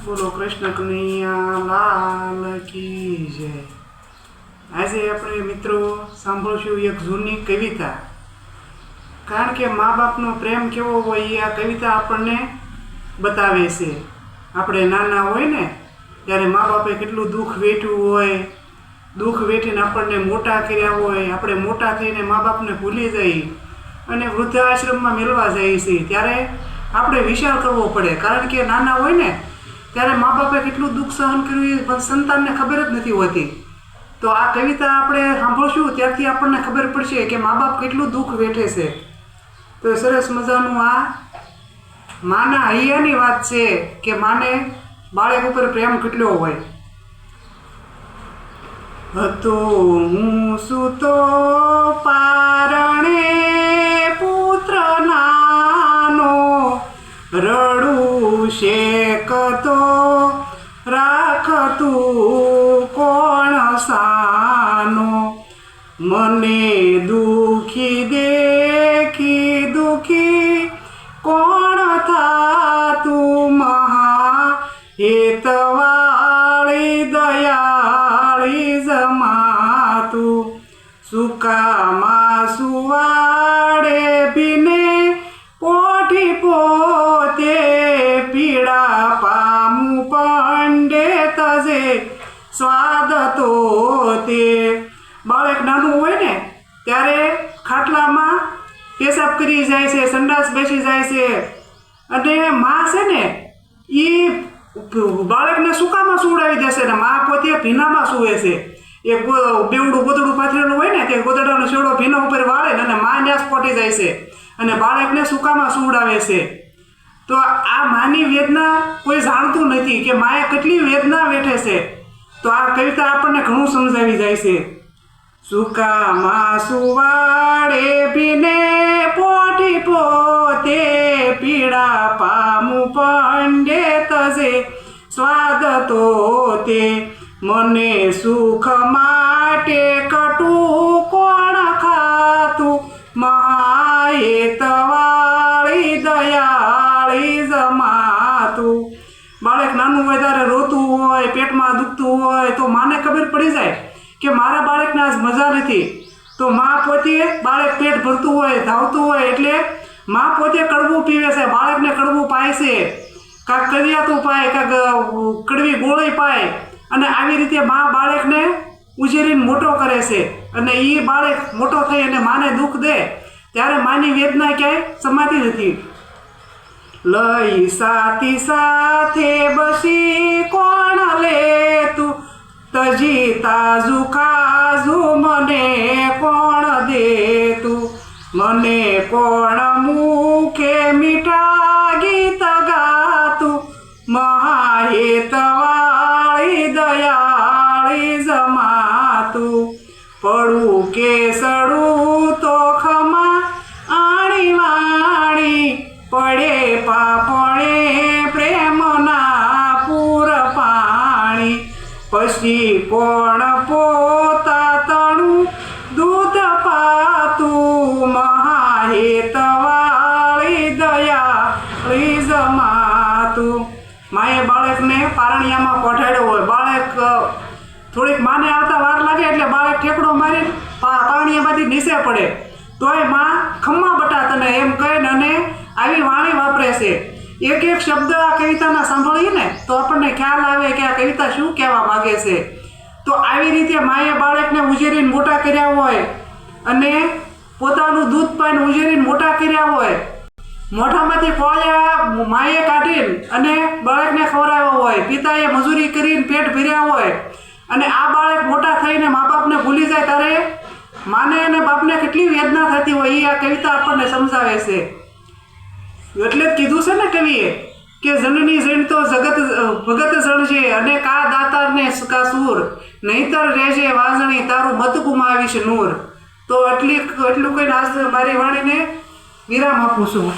બોલો કૃષ્ણ કનૈયા લાલ કી જય। આજે આપણે મિત્રો સાંભળશું એક જૂની કવિતા। કારણ કે મા બાપનો પ્રેમ કેવો હોય એ આ કવિતા આપણને બતાવે છે। આપણે નાના હોય ને ત્યારે મા બાપે કેટલું દુઃખ વેઠ્યું હોય, દુઃખ વેઠીને આપણને મોટા કર્યા હોય, આપણે મોટા થઈને મા બાપને ભૂલી જઈએ અને વૃદ્ધાશ્રમમાં મેળવા જઈએ છીએ ત્યારે આપણે વિચાર કરવો પડે। કારણ કે નાના હોય ને ત્યારે મા બાપે કેટલું દુઃખ સહન કર્યું એ સંતાનને ખબર જ નથી હોતી। તો આ કવિતા આપણે સાંભળશું ત્યારથી આપણને ખબર પડશે કે મા બાપ કેટલું દુઃખ વેઠે છે। તો સરસ મજાનું આ માના હૈયાની વાત છે કે માને બાળક ઉપર પ્રેમ કેટલો હોય। હતો હું સૂતો પારણે પુત્ર નાનો, રડું શેકતો રાખતું કોણ સાનો, મને દુખી દેખી દુખી કોણ થાતું, મહા હેતવાળી દયાળી જમાતું, સુકામાં સુવાડે ભીને પોઠી પોતે, પીડા પામું પંડે તજે સ્વાદ તો તે। બાળક નાનું હોય ને ત્યારે ખાટલામાં પેશાબ કરી જાય છે, સંડાસ બેસી જાય છે અને માં છે ને એ બાળકને સૂકામાં સુવડાવી દેશે ને માં પોતે ભીનામાં સૂવે છે। એ બેવડું ગોદડું પાથરેલું હોય ને તે ગોદડાનો છેડો ભીના ઉપર વાળે અને માં ન્યાસ પોટી જાય છે અને બાળકને સૂકામાં સુવડાવે છે। તો આ માની વેદના કોઈ જાણતું નથી કે માએ કેટલી વેદના વેઠે છે। તો આ કવિતા આપણને ઘણું સમજાવી જાય છે। સુકામાં સુવાડે ભીને પોઠી પોતે, પીડા પામું પંડે તજે સ્વાદ તો તે, મને સુખ માટે કટું કોણ ખાતું, મહા હેતવાળી દયાળી જમાતું। બાળક નાનું હોય ત્યારે રોતું હોય, પેટમાં દુખતું હોય તો માને ખબર પડી જાય કે મારા બાળકને આજ મજા નથી। તો માં પોતે બાળક પેટ ભરતું હોય, ધાવતું હોય એટલે માં પોતે કડવું પીવે છે, બાળકને કડવું પાય છે, કાંક કરિયાતું પાય, કાંક કડવી ગોળી પાય અને આવી રીતે માં બાળકને ઉછેરીને મોટો કરે છે। અને એ બાળક મોટો થઈ અને માને દુઃખ દે ત્યારે માની વેદના ક્યાંય સમાતી નથી। લઈ સાથી સાથે બસી કોણ લેતું, તજી તાજુ ખાજુ મને કોણ દેતું, મને કોણ મુખે મીઠા ગીત ગાતું, મહા હેતવાળી દયાળી જમાતું, પડું કે સડું તો ખમા આણી વાણી, પડે પાપણે પ્રેમના પૂર પાણી, પછી કોણ પોતા તણું દૂધ પાતું, મહા હેતવાળી દયાળી જમાતું। માએ બાળકને પારણિયામાં પહોંચાડ્યો હોય, બાળક થોડીક માને આવતા વાર લાગે એટલે બાળક ઠેકડો મારી પારણિયામાંથી નીચે પડે તોય માં ખમ્મા બટા તને એમ કહીને અને આવી વાણી વાપરે છે। એક એક શબ્દ આ કવિતાના સાંભળીએ ને તો આપણને ખ્યાલ આવે કે આ કવિતા શું કહેવા માંગે છે। તો આવી રીતે માએ બાળકને ઉછેરીને મોટા કર્યા હોય અને પોતાનું દૂધ પાઈને ઉછેરીને મોટા કર્યા હોય, મોઢામાંથી ફોળિયા માએ કાઢીને અને બાળકને ખવડાવ્યો હોય, પિતાએ મજૂરી કરીને પેટ ભર્યા હોય અને આ બાળક મોટા થઈને મા બાપને ભૂલી જાય ત્યારે માને અને બાપને કેટલી વેદના થતી હોય એ આ કવિતા આપણને સમજાવે છે। એટલે જ કીધું છે ને કવિએ કે જનની જણ તો જગત ભગત જણજે અને કા દાતારને કા સૂર, નહીતર રહેજે વાજણી તારું મત ગુમાવીશ નૂર। તો એટલું કહીને આજ મારી વાણીને વિરામ આપું છું।